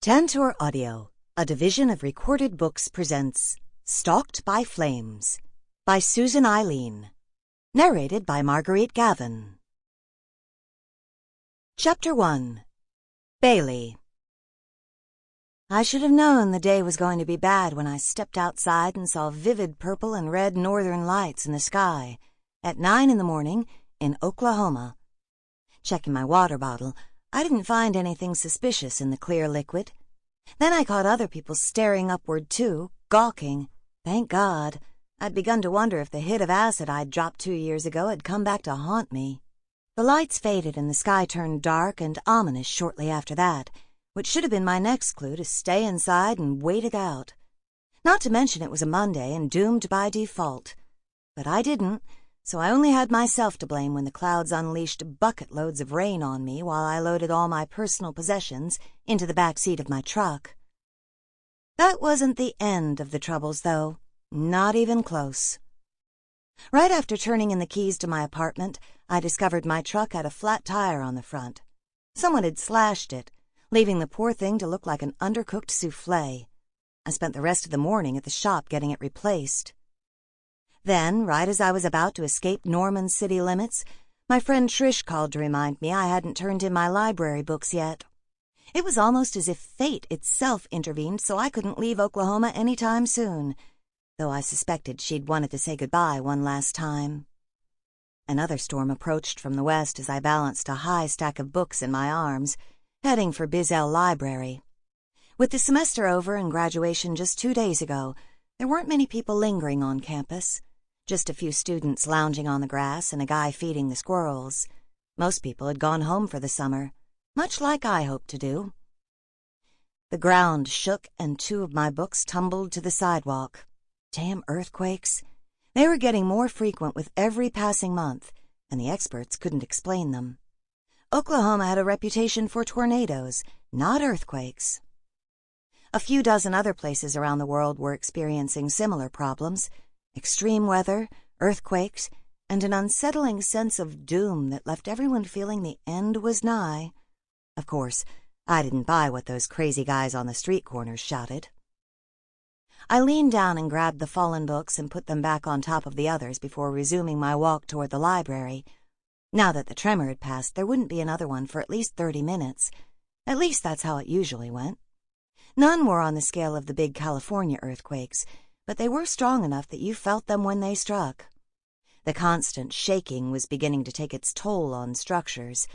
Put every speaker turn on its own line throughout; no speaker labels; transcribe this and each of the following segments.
Tantor Audio, a division of Recorded Books, presents Stalked by Flames by Susan Illene. Narrated by Marguerite Gavin. Chapter 1. Bailey. I should have known the day was going to be bad when I stepped outside and saw vivid purple and red northern lights in the sky at 9 in the morning in Oklahoma. Checking my water bottle, I didn't find anything suspicious in the clear liquid. Then I caught other people staring upward too, gawking. Thank God. I'd begun to wonder if the hit of acid I'd dropped 2 years ago had come back to haunt me. The lights faded and the sky turned dark and ominous shortly after that, which should have been my next clue to stay inside and wait it out. Not to mention it was a Monday and doomed by default. But I didn't. So I only had myself to blame when the clouds unleashed bucket loads of rain on me while I loaded all my personal possessions into the back seat of my truck. That wasn't the end of the troubles, though. Not even close. Right after turning in the keys to my apartment, I discovered my truck had a flat tire on the front. Someone had slashed it, leaving the poor thing to look like an undercooked soufflé. I spent the rest of the morning at the shop getting it replaced. Then, right as I was about to escape Norman's city limits, my friend Trish called to remind me I hadn't turned in my library books yet. It was almost as if fate itself intervened so I couldn't leave Oklahoma any time soon, though I suspected she'd wanted to say goodbye one last time. Another storm approached from the west as I balanced a high stack of books in my arms, heading for Bizzell Library. With the semester over and graduation just 2 days ago, there weren't many people lingering on campus. Just a few students lounging on the grass and a guy feeding the squirrels. Most people had gone home for the summer, much like I hoped to do. The ground shook and 2 of my books tumbled to the sidewalk. Damn earthquakes. They were getting more frequent with every passing month, and the experts couldn't explain them. Oklahoma had a reputation for tornadoes, not earthquakes. A few dozen other places around the world were experiencing similar problems. Extreme weather, earthquakes, and an unsettling sense of doom that left everyone feeling the end was nigh. Of course, I didn't buy what those crazy guys on the street corners shouted. I leaned down and grabbed the fallen books and put them back on top of the others before resuming my walk toward the library. Now that the tremor had passed, there wouldn't be another one for at least 30 minutes. At least that's how it usually went. None were on the scale of the big California earthquakes, but they were strong enough that you felt them when they struck. The constant shaking was beginning to take its toll on structures.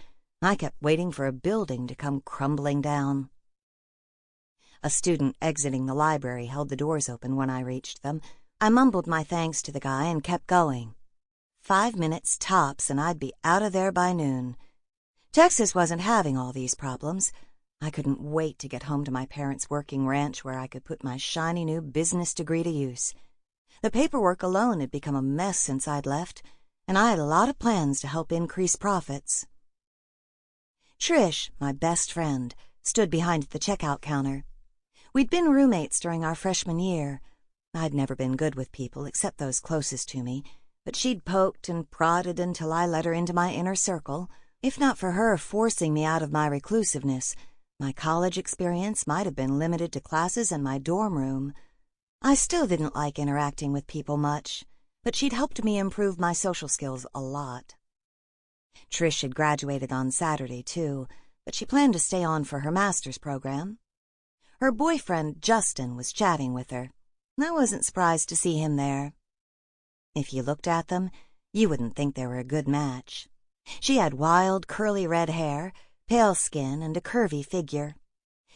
I kept waiting for a building to come crumbling down. A student exiting the library held the doors open when I reached them. I mumbled my thanks to the guy and kept going. 5 minutes tops and I'd be out of there by noon. Texas wasn't having all these problems. I couldn't wait to get home to my parents' working ranch where I could put my shiny new business degree to use. The paperwork alone had become a mess since I'd left, and I had a lot of plans to help increase profits. Trish, my best friend, stood behind the checkout counter. We'd been roommates during our freshman year. I'd never been good with people except those closest to me, but she'd poked and prodded until I let her into my inner circle. If not for her forcing me out of my reclusiveness, my college experience might have been limited to classes and my dorm room. I still didn't like interacting with people much, but she'd helped me improve my social skills a lot. Trish had graduated on Saturday, too, but she planned to stay on for her master's program. Her boyfriend, Justin, was chatting with her. I wasn't surprised to see him there. If you looked at them, you wouldn't think they were a good match. She had wild, curly red hair, pale skin, and a curvy figure.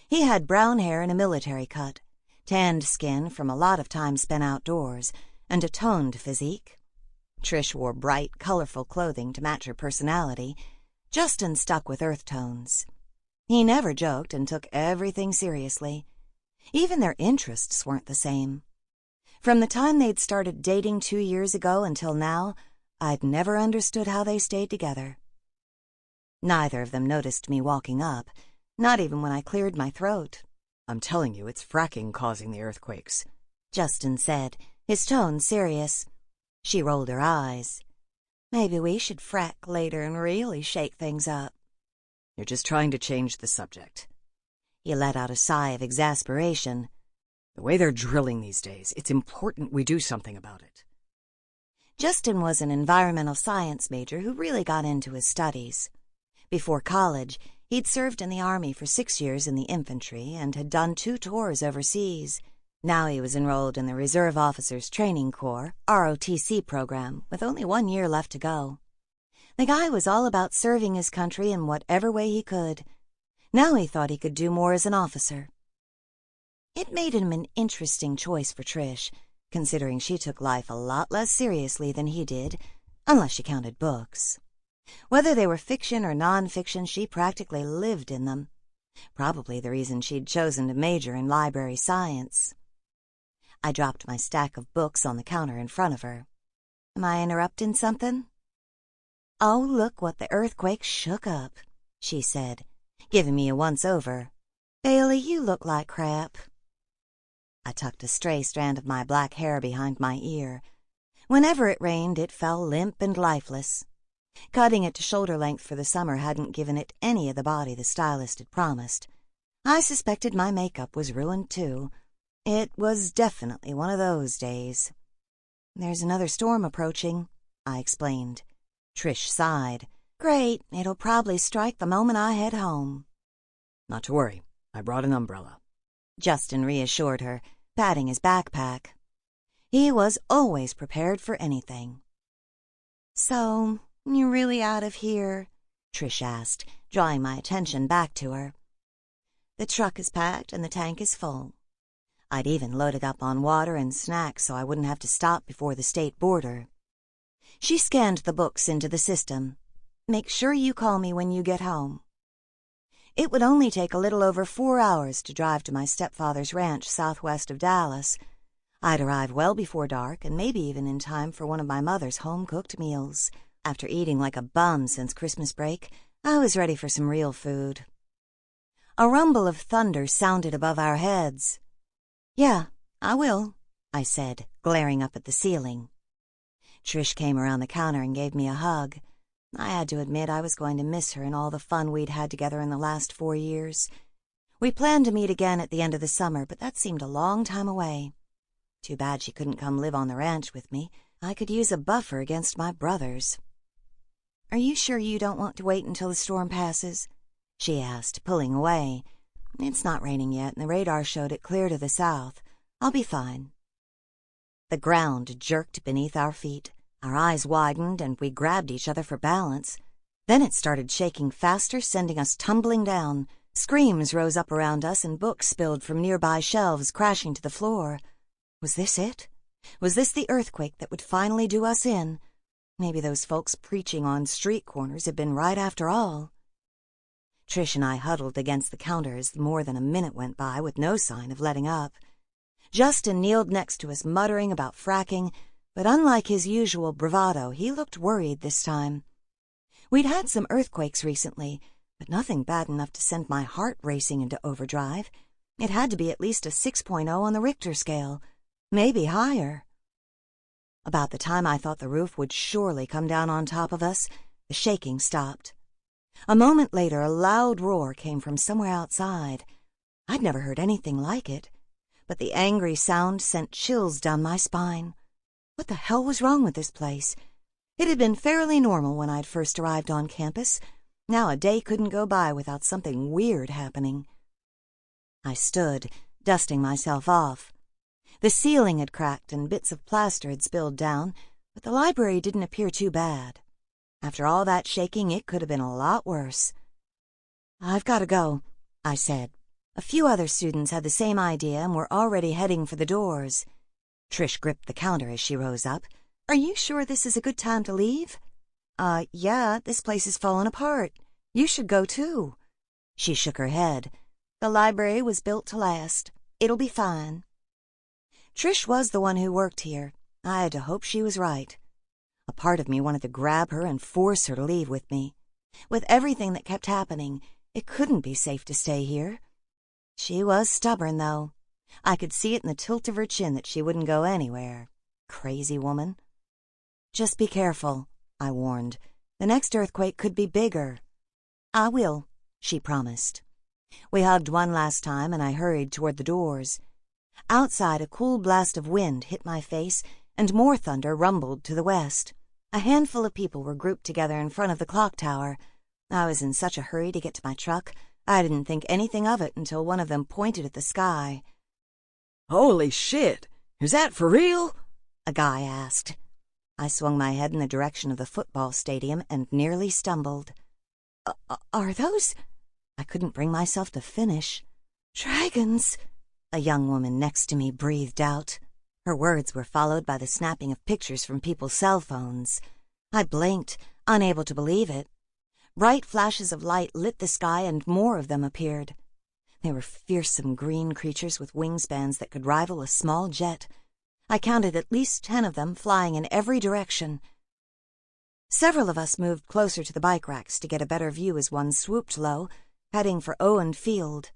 He had brown hair and a military cut, tanned skin from a lot of time spent outdoors, and a toned physique. Trish wore bright, colorful clothing to match her personality. Justin stuck with earth tones. He never joked and took everything seriously. Even their interests weren't the same. From the time they'd started dating 2 years ago until now, I'd never understood how they stayed together. Neither of them noticed me walking up, not even when I cleared my throat.
"I'm telling you, it's fracking causing the earthquakes,"
Justin said, his tone serious. She rolled her eyes. "Maybe we should frack later and really shake things up."
"You're just trying to change the subject."
He let out a sigh of exasperation.
The way they're drilling these days, it's important we do something about it.
Justin was an environmental science major who really got into his studies. Before college, he'd served in the Army for 6 years in the infantry and had done 2 tours overseas. Now he was enrolled in the Reserve Officers Training Corps, ROTC program, with only 1 year left to go. The guy was all about serving his country in whatever way he could. Now he thought he could do more as an officer. It made him an interesting choice for Trish, considering she took life a lot less seriously than he did, unless she counted books. Whether they were fiction or non-fiction, she practically lived in them. Probably the reason she'd chosen to major in library science. I dropped my stack of books on the counter in front of her. Am I interrupting something? Oh, look what the earthquake shook up, she said, giving me a once-over. Bailey, you look like crap. I tucked a stray strand of my black hair behind my ear. Whenever it rained, it fell limp and lifeless. Cutting it to shoulder length for the summer hadn't given it any of the body the stylist had promised. I suspected my makeup was ruined, too. It was definitely one of those days. There's another storm approaching, I explained. Trish sighed. Great, it'll probably strike the moment I head home.
Not to worry, I brought an umbrella.
Justin reassured her, patting his backpack. He was always prepared for anything. So, you're really out of here? Trish asked, drawing my attention back to her. The truck is packed and the tank is full. I'd even loaded up on water and snacks so I wouldn't have to stop before the state border. She scanned the books into the system. Make sure you call me when you get home. It would only take a little over 4 hours to drive to my stepfather's ranch southwest of Dallas. I'd arrive well before dark and maybe even in time for one of my mother's home-cooked meals. After eating like a bum since Christmas break, I was ready for some real food. A rumble of thunder sounded above our heads. Yeah, I will, I said, glaring up at the ceiling. Trish came around the counter and gave me a hug. I had to admit I was going to miss her and all the fun we'd had together in the last 4 years. We planned to meet again at the end of the summer, but that seemed a long time away. Too bad she couldn't come live on the ranch with me. I could use a buffer against my brothers. Are you sure you don't want to wait until the storm passes? She asked, pulling away. It's not raining yet, and the radar showed it clear to the south. I'll be fine. The ground jerked beneath our feet. Our eyes widened, and we grabbed each other for balance. Then it started shaking faster, sending us tumbling down. Screams rose up around us, and books spilled from nearby shelves, crashing to the floor. Was this it? Was this the earthquake that would finally do us in? Maybe those folks preaching on street corners had been right after all. Trish and I huddled against the counter as more than a minute went by with no sign of letting up. Justin kneeled next to us, muttering about fracking, but unlike his usual bravado, he looked worried this time. We'd had some earthquakes recently, but nothing bad enough to send my heart racing into overdrive. It had to be at least a 6.0 on the Richter scale, maybe higher. About the time I thought the roof would surely come down on top of us, the shaking stopped. A moment later, a loud roar came from somewhere outside. I'd never heard anything like it, but the angry sound sent chills down my spine. What the hell was wrong with this place? It had been fairly normal when I'd first arrived on campus. Now a day couldn't go by without something weird happening. I stood, dusting myself off. The ceiling had cracked and bits of plaster had spilled down, but the library didn't appear too bad. After all that shaking, it could have been a lot worse. I've got to go, I said. A few other students had the same idea and were already heading for the doors. Trish gripped the counter as she rose up. Are you sure this is a good time to leave? Yeah, this place is falling apart. You should go too. She shook her head. The library was built to last. It'll be fine. Trish was the one who worked here. I had to hope she was right. A part of me wanted to grab her and force her to leave with me. With everything that kept happening, it couldn't be safe to stay here. She was stubborn, though. I could see it in the tilt of her chin that she wouldn't go anywhere. Crazy woman. Just be careful, I warned. The next earthquake could be bigger. I will, she promised. We hugged one last time, and I hurried toward the doors. Outside, a cool blast of wind hit my face, and more thunder rumbled to the west. A handful of people were grouped together in front of the clock tower. I was in such a hurry to get to my truck, I didn't think anything of it until one of them pointed at the sky.
"Holy shit! Is that for real?"
a guy asked. I swung my head in the direction of the football stadium and nearly stumbled. Are those? I couldn't bring myself to finish. "Dragons," a young woman next to me breathed out. Her words were followed by the snapping of pictures from people's cell phones. I blinked, unable to believe it. Bright flashes of light lit the sky, and more of them appeared. They were fearsome green creatures with wingspans that could rival a small jet. I counted at least 10 of them flying in every direction. Several of us moved closer to the bike racks to get a better view as one swooped low, heading for Owen Field.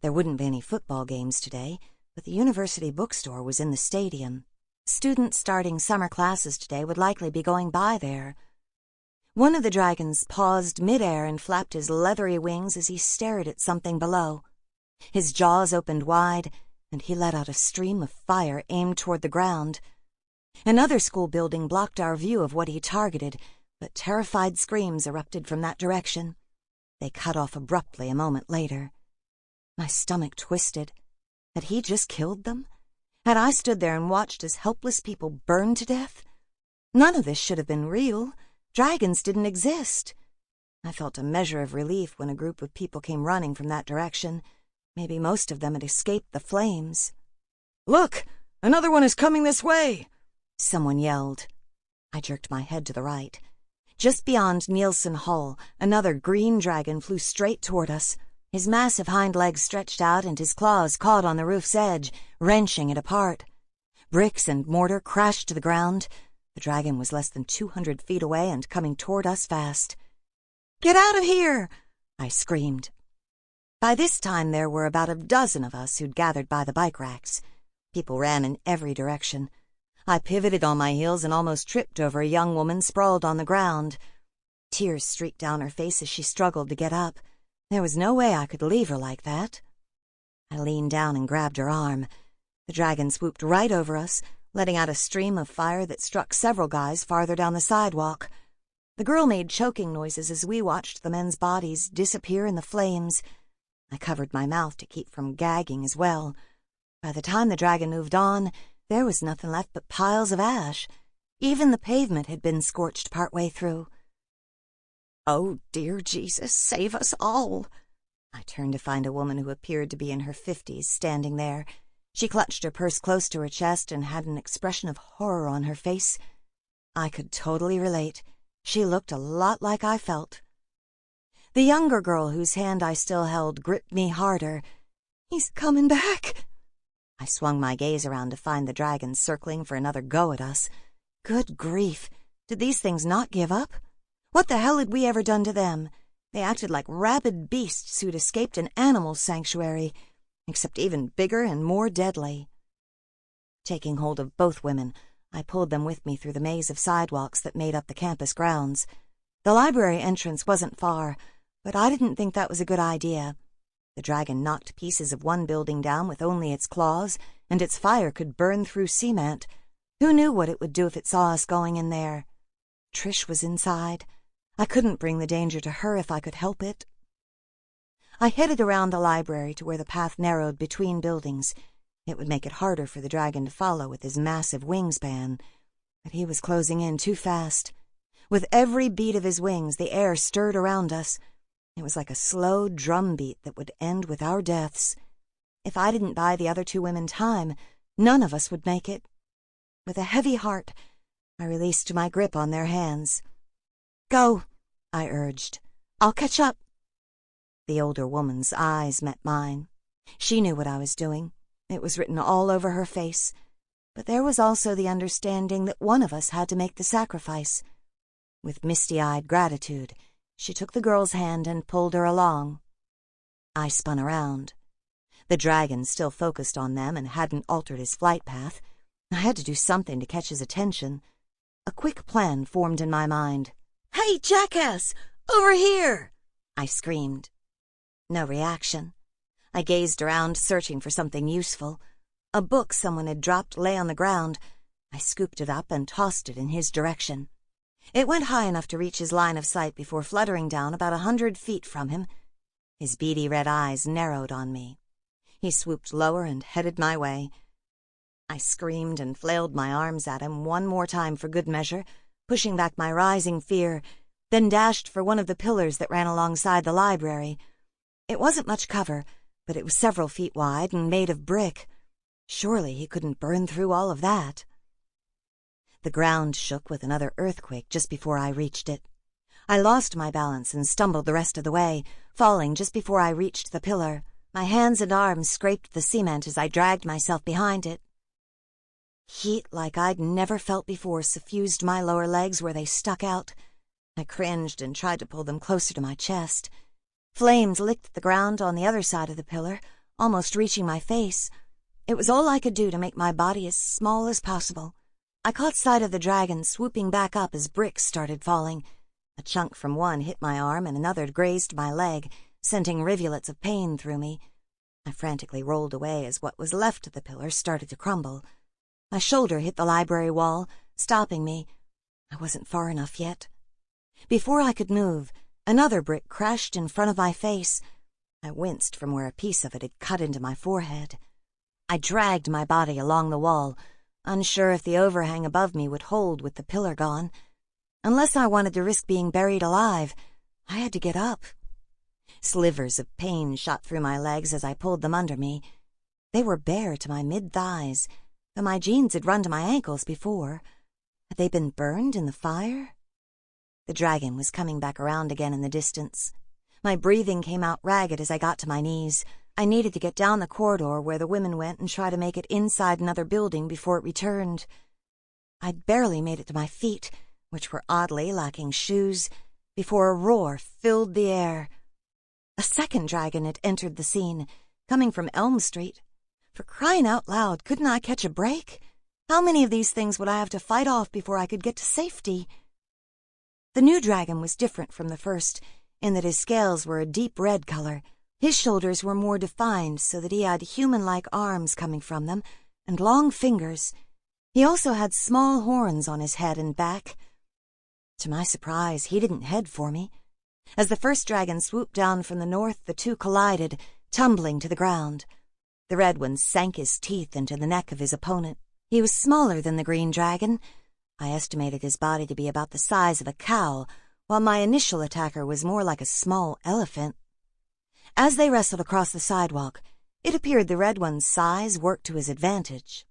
There wouldn't be any football games today, but the university bookstore was in the stadium. Students starting summer classes today would likely be going by there. One of the dragons paused midair and flapped his leathery wings as he stared at something below. His jaws opened wide, and he let out a stream of fire aimed toward the ground. Another school building blocked our view of what he targeted, but terrified screams erupted from that direction. They cut off abruptly a moment later. My stomach twisted. Had he just killed them? Had I stood there and watched as helpless people burned to death? None of this should have been real. Dragons didn't exist. I felt a measure of relief when a group of people came running from that direction. Maybe most of them had escaped the flames.
"Look! Another one is coming this way!"
someone yelled. I jerked my head to the right. Just beyond Nielsen Hall, another green dragon flew straight toward us. His massive hind legs stretched out and his claws caught on the roof's edge, wrenching it apart. Bricks and mortar crashed to the ground. The dragon was less than 200 feet away and coming toward us fast. "Get out of here!" I screamed. By this time there were about a dozen of us who'd gathered by the bike racks. People ran in every direction. I pivoted on my heels and almost tripped over a young woman sprawled on the ground. Tears streaked down her face as she struggled to get up. There was no way I could leave her like that. I leaned down and grabbed her arm. The dragon swooped right over us, letting out a stream of fire that struck several guys farther down the sidewalk. The girl made choking noises as we watched the men's bodies disappear in the flames. I covered my mouth to keep from gagging as well. By the time the dragon moved on, there was nothing left but piles of ash. Even the pavement had been scorched partway through. "Oh, dear Jesus, save us all!" I turned to find a woman who appeared to be in her 50s standing there. She clutched her purse close to her chest and had an expression of horror on her face. I could totally relate. She looked a lot like I felt. The younger girl whose hand I still held gripped me harder. "He's coming back!" I swung my gaze around to find the dragon circling for another go at us. Good grief! Did these things not give up? What the hell had we ever done to them? They acted like rabid beasts who'd escaped an animal sanctuary, except even bigger and more deadly. Taking hold of both women, I pulled them with me through the maze of sidewalks that made up the campus grounds. The library entrance wasn't far, but I didn't think that was a good idea. The dragon knocked pieces of one building down with only its claws, and its fire could burn through cement. Who knew what it would do if it saw us going in there? Trish was inside. I couldn't bring the danger to her if I could help it. I headed around the library to where the path narrowed between buildings. It would make it harder for the dragon to follow with his massive wingspan, but he was closing in too fast. With every beat of his wings, the air stirred around us. It was like a slow drum beat that would end with our deaths. If I didn't buy the other two women time, none of us would make it. With a heavy heart, I released my grip on their hands. "Go," I urged. "I'll catch up." The older woman's eyes met mine. She knew what I was doing. It was written all over her face. But there was also the understanding that one of us had to make the sacrifice. With misty-eyed gratitude, she took the girl's hand and pulled her along. I spun around. The dragon still focused on them and hadn't altered his flight path. I had to do something to catch his attention. A quick plan formed in my mind. "Hey, jackass! Over here!" I screamed. No reaction. I gazed around, searching for something useful. A book someone had dropped lay on the ground. I scooped it up and tossed it in his direction. It went high enough to reach his line of sight before fluttering down about 100 feet from him. His beady red eyes narrowed on me. He swooped lower and headed my way. I screamed and flailed my arms at him one more time for good measure, pushing back my rising fear, then dashed for one of the pillars that ran alongside the library. It wasn't much cover, but it was several feet wide and made of brick. Surely he couldn't burn through all of that. The ground shook with another earthquake just before I reached it. I lost my balance and stumbled the rest of the way, falling just before I reached the pillar. My hands and arms scraped the cement as I dragged myself behind it. Heat like I'd never felt before suffused my lower legs where they stuck out. I cringed and tried to pull them closer to my chest. Flames licked the ground on the other side of the pillar, almost reaching my face. It was all I could do to make my body as small as possible. I caught sight of the dragon swooping back up as bricks started falling. A chunk from one hit my arm and another grazed my leg, sending rivulets of pain through me. I frantically rolled away as what was left of the pillar started to crumble. My shoulder hit the library wall, stopping me. I wasn't far enough yet. Before I could move, another brick crashed in front of my face. I winced from where a piece of it had cut into my forehead. I dragged my body along the wall, unsure if the overhang above me would hold with the pillar gone. Unless I wanted to risk being buried alive, I had to get up. Slivers of pain shot through my legs as I pulled them under me. They were bare to my mid-thighs, though my jeans had run to my ankles before. Had they been burned in the fire? The dragon was coming back around again in the distance. My breathing came out ragged as I got to my knees. I needed to get down the corridor where the women went and try to make it inside another building before it returned. I'd barely made it to my feet, which were oddly lacking shoes, before a roar filled the air. A second dragon had entered the scene, coming from Elm Street. For crying out loud, couldn't I catch a break? How many of these things would I have to fight off before I could get to safety? The new dragon was different from the first, in that his scales were a deep red color. His shoulders were more defined so that he had human-like arms coming from them, and long fingers. He also had small horns on his head and back. To my surprise, he didn't head for me. As the first dragon swooped down from the north, the two collided, tumbling to the ground. The red one sank his teeth into the neck of his opponent. He was smaller than the green dragon. I estimated his body to be about the size of a cow, while my initial attacker was more like a small elephant. As they wrestled across the sidewalk, it appeared the red one's size worked to his advantage.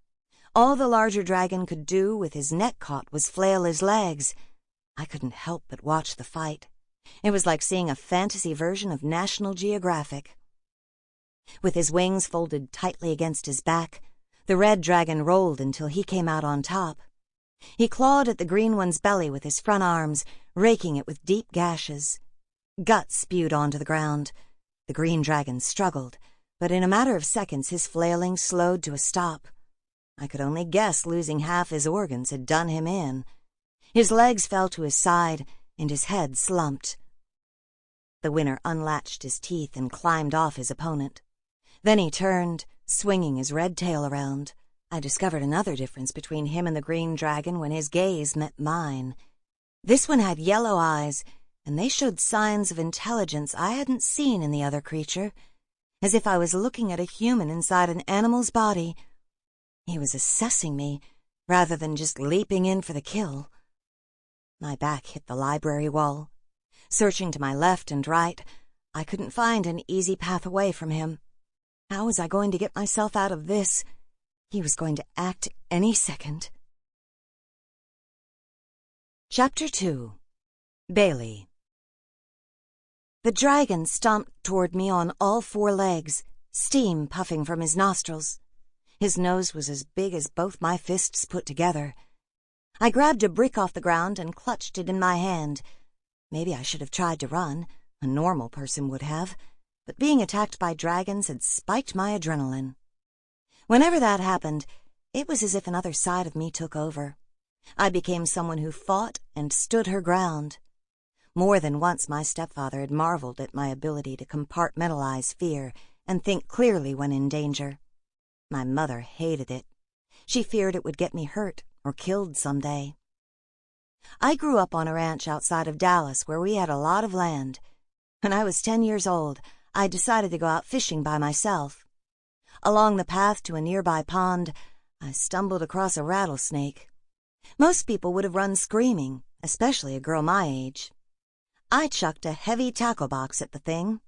All the larger dragon could do with his neck caught was flail his legs. I couldn't help but watch the fight. It was like seeing a fantasy version of National Geographic. With his wings folded tightly against his back, the red dragon rolled until he came out on top. He clawed at the green one's belly with his front arms, raking it with deep gashes. Guts spewed onto the ground. The green dragon struggled, but in a matter of seconds his flailing slowed to a stop. I could only guess losing half his organs had done him in. His legs fell to his side, and his head slumped. The winner unlatched his teeth and climbed off his opponent. Then he turned, swinging his red tail around. I discovered another difference between him and the green dragon when his gaze met mine. This one had yellow eyes, and they showed signs of intelligence I hadn't seen in the other creature, as if I was looking at a human inside an animal's body. He was assessing me, rather than just leaping in for the kill. My back hit the library wall. Searching to my left and right, I couldn't find an easy path away from him. How was I going to get myself out of this? He was going to act any second. Chapter 2. Bailey. The dragon stomped toward me on all four legs, steam puffing from his nostrils. His nose was as big as both my fists put together. I grabbed a brick off the ground and clutched it in my hand. Maybe I should have tried to run. A normal person would have. But being attacked by dragons had spiked my adrenaline. Whenever that happened, it was as if another side of me took over. I became someone who fought and stood her ground. More than once my stepfather had marveled at my ability to compartmentalize fear and think clearly when in danger. My mother hated it. She feared it would get me hurt or killed someday. I grew up on a ranch outside of Dallas where we had a lot of land. When I was 10 years old, I decided to go out fishing by myself. Along the path to a nearby pond, I stumbled across a rattlesnake. Most people would have run screaming, especially a girl my age. I chucked a heavy tackle box at the thing.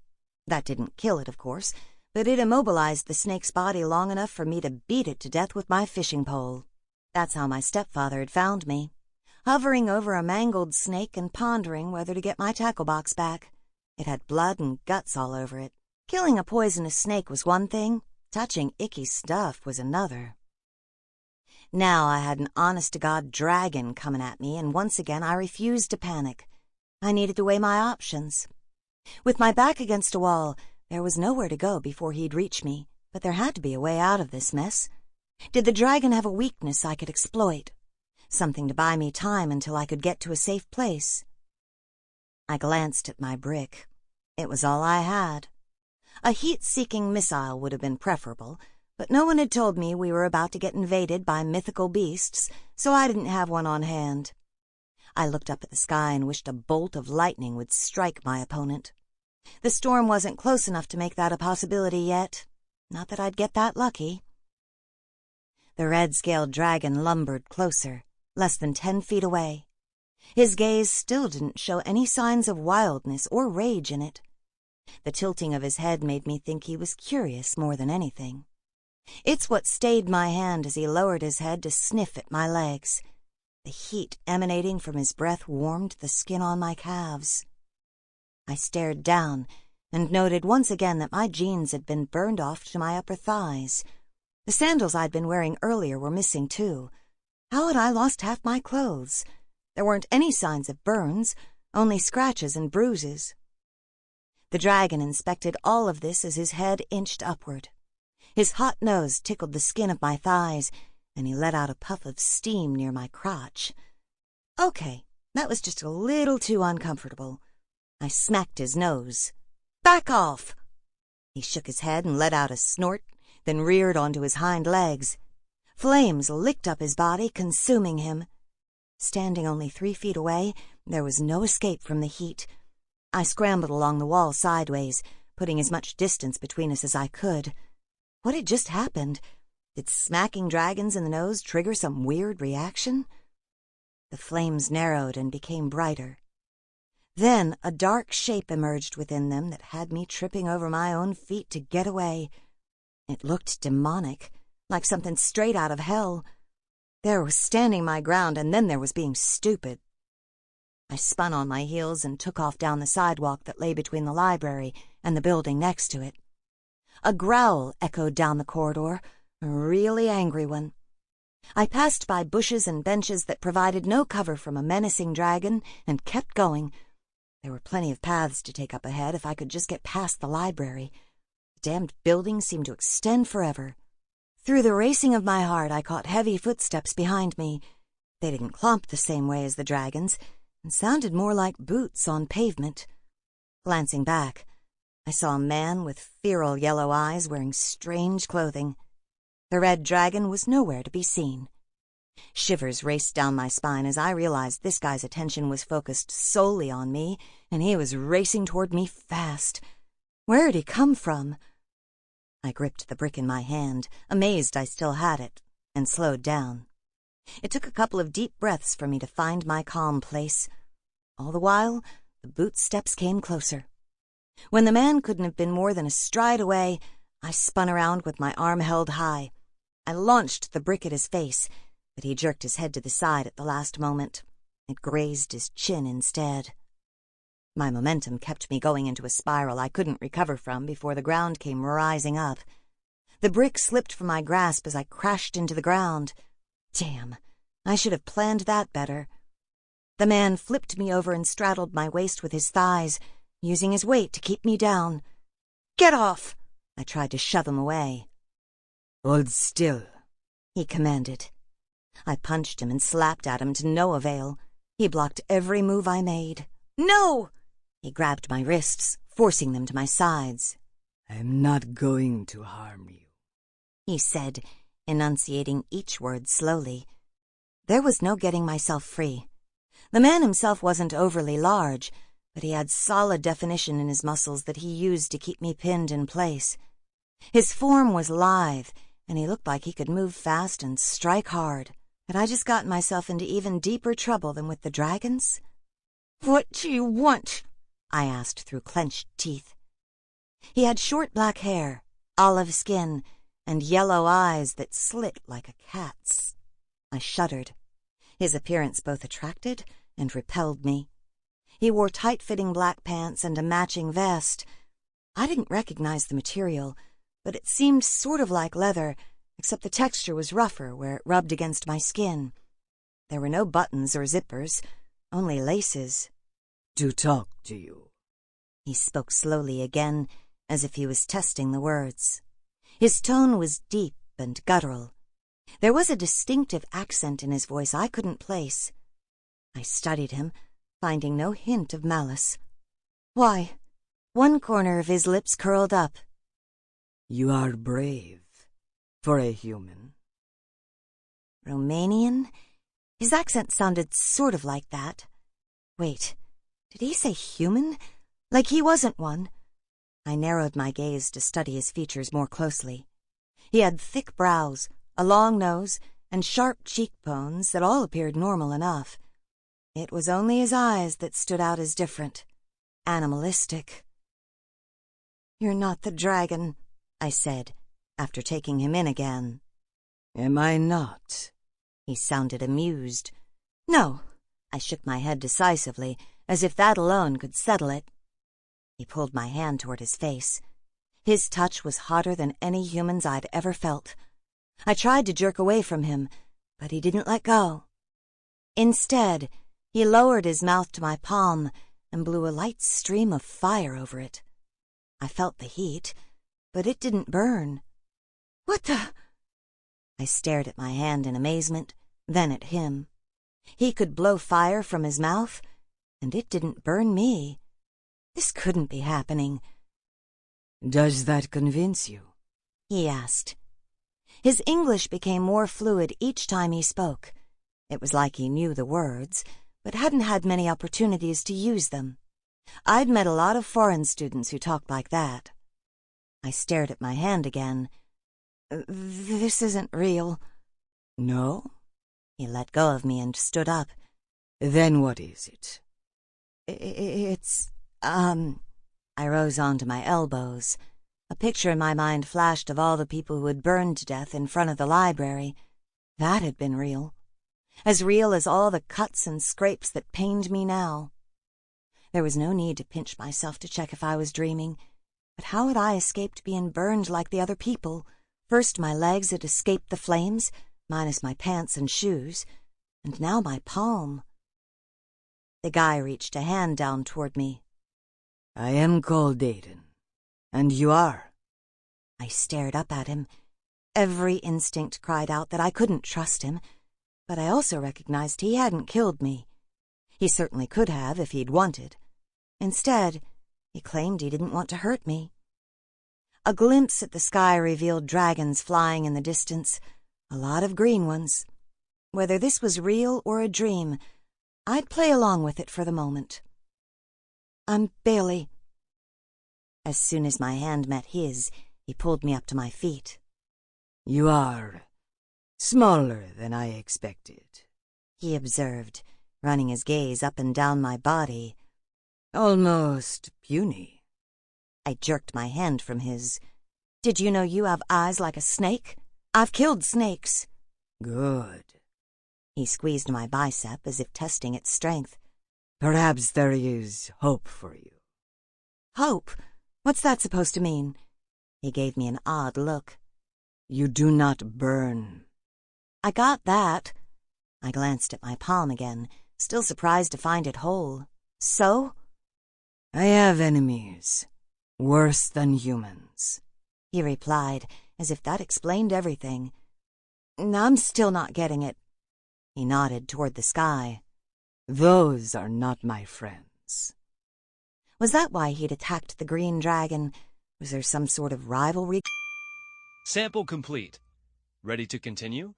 That didn't kill it, of course, but it immobilized the snake's body long enough for me to beat it to death with my fishing pole. That's how my stepfather had found me, hovering over a mangled snake and pondering whether to get my tackle box back. It had blood and guts all over it. Killing a poisonous snake was one thing, touching icky stuff was another. Now I had an honest-to-God dragon coming at me, and once again I refused to panic. I needed to weigh my options. With my back against a wall, there was nowhere to go before he'd reach me, but there had to be a way out of this mess. Did the dragon have a weakness I could exploit? Something to buy me time until I could get to a safe place? I glanced at my brick. It was all I had. A heat-seeking missile would have been preferable, but no one had told me we were about to get invaded by mythical beasts, so I didn't have one on hand. I looked up at the sky and wished a bolt of lightning would strike my opponent. The storm wasn't close enough to make that a possibility yet. Not that I'd get that lucky. The red-scaled dragon lumbered closer, less than 10 feet away. His gaze still didn't show any signs of wildness or rage in it. The tilting of his head made me think he was curious more than anything. It's what stayed my hand as he lowered his head to sniff at my legs. The heat emanating from his breath warmed the skin on my calves. I stared down and noted once again that my jeans had been burned off to my upper thighs. The sandals I'd been wearing earlier were missing too. How had I lost half my clothes? There weren't any signs of burns, only scratches and bruises. The dragon inspected all of this as his head inched upward. His hot nose tickled the skin of my thighs, and he let out a puff of steam near my crotch. Okay, that was just a little too uncomfortable. I smacked his nose. Back off! He shook his head and let out a snort, then reared onto his hind legs. Flames licked up his body, consuming him. Standing only 3 feet away, there was no escape from the heat. I scrambled along the wall sideways, putting as much distance between us as I could. What had just happened? Did smacking dragons in the nose trigger some weird reaction? The flames narrowed and became brighter. Then a dark shape emerged within them that had me tripping over my own feet to get away. It looked demonic, like something straight out of hell. There was standing my ground, and then there was being stupid. I spun on my heels and took off down the sidewalk that lay between the library and the building next to it. A growl echoed down the corridor, a really angry one. I passed by bushes and benches that provided no cover from a menacing dragon and kept going. There were plenty of paths to take up ahead if I could just get past the library. The damned building seemed to extend forever. Through the racing of my heart, I caught heavy footsteps behind me. They didn't clomp the same way as the dragon's, and sounded more like boots on pavement. Glancing back, I saw a man with feral yellow eyes wearing strange clothing. The red dragon was nowhere to be seen. Shivers raced down my spine as I realized this guy's attention was focused solely on me, and he was racing toward me fast. Where had he come from? I gripped the brick in my hand, amazed I still had it, and slowed down. It took a couple of deep breaths for me to find my calm place. All the while, the boot steps came closer. When the man couldn't have been more than a stride away, I spun around with my arm held high. I launched the brick at his face, but he jerked his head to the side at the last moment. It grazed his chin instead. My momentum kept me going into a spiral I couldn't recover from before the ground came rising up. The brick slipped from my grasp as I crashed into the ground. Damn, I should have planned that better. The man flipped me over and straddled my waist with his thighs, using his weight to keep me down. Get off! I tried to shove him away.
Hold still,
he commanded. I punched him and slapped at him to no avail. He blocked every move I made. No! He grabbed my wrists, forcing them to my sides.
I'm not going to harm you,
he said, enunciating each word slowly. There was no getting myself free. The man himself wasn't overly large, but he had solid definition in his muscles that he used to keep me pinned in place. His form was lithe, and he looked like he could move fast and strike hard. Had I just gotten myself into even deeper trouble than with the dragons? "What do you want?" I asked through clenched teeth. He had short black hair, olive skin, and yellow eyes that slit like a cat's. I shuddered. His appearance both attracted and repelled me. He wore tight-fitting black pants and a matching vest. I didn't recognize the material, but it seemed sort of like leather, except the texture was rougher where it rubbed against my skin. There were no buttons or zippers, only laces.
to talk to you.
He spoke slowly again, as if he was testing the words. His tone was deep and guttural. There was a distinctive accent in his voice I couldn't place. I studied him, finding no hint of malice. "Why?" One corner of his lips curled up.
You are brave, for a human.
Romanian? His accent sounded sort of like that. Wait, did he say human? Like he wasn't one? I narrowed my gaze to study his features more closely. He had thick brows, a long nose, and sharp cheekbones that all appeared normal enough. It was only his eyes that stood out as different, animalistic. "You're not the dragon," I said, after taking him in again.
Am I not?
He sounded amused. "No," I shook my head decisively, as if that alone could settle it. He pulled my hand toward his face. His touch was hotter than any human's I'd ever felt. I tried to jerk away from him, but he didn't let go. Instead, he lowered his mouth to my palm and blew a light stream of fire over it. I felt the heat, but it didn't burn. "What the—" I stared at my hand in amazement, then at him. He could blow fire from his mouth, and it didn't burn me. This couldn't be happening.
Does that convince you?
He asked. His English became more fluid each time he spoke. It was like he knew the words, but hadn't had many opportunities to use them. I'd met a lot of foreign students who talked like that. I stared at my hand again. "This isn't real."
No?
He let go of me and stood up.
Then what is it?
It's, I rose onto my elbows. A picture in my mind flashed of all the people who had burned to death in front of the library. That had been real. As real as all the cuts and scrapes that pained me now. There was no need to pinch myself to check if I was dreaming. But how had I escaped being burned like the other people? First my legs had escaped the flames, minus my pants and shoes, and now my palm. The guy reached a hand down toward me.
I am called Aiden. And you are?
I stared up at him. Every instinct cried out that I couldn't trust him, but I also recognized he hadn't killed me. He certainly could have if he'd wanted. Instead, he claimed he didn't want to hurt me. A glimpse at the sky revealed dragons flying in the distance, a lot of green ones. Whether this was real or a dream, I'd play along with it for the moment. "I'm Bailey." As soon as my hand met his, he pulled me up to my feet.
You are smaller than I expected,
he observed, running his gaze up and down my body.
Almost puny.
I jerked my hand from his. "Did you know you have eyes like a snake? I've killed snakes."
Good.
He squeezed my bicep as if testing its strength.
Perhaps there is hope for you.
Hope? What's that supposed to mean? He gave me an odd look.
You do not burn.
I got that. I glanced at my palm again, still surprised to find it whole. So?
I have enemies, worse than humans,
he replied, as if that explained everything. I'm still not getting it. He nodded toward the sky.
Those are not my friends.
once. Was that why he'd attacked the green dragon? Was there some sort of rivalry?
Sample complete. Ready to continue?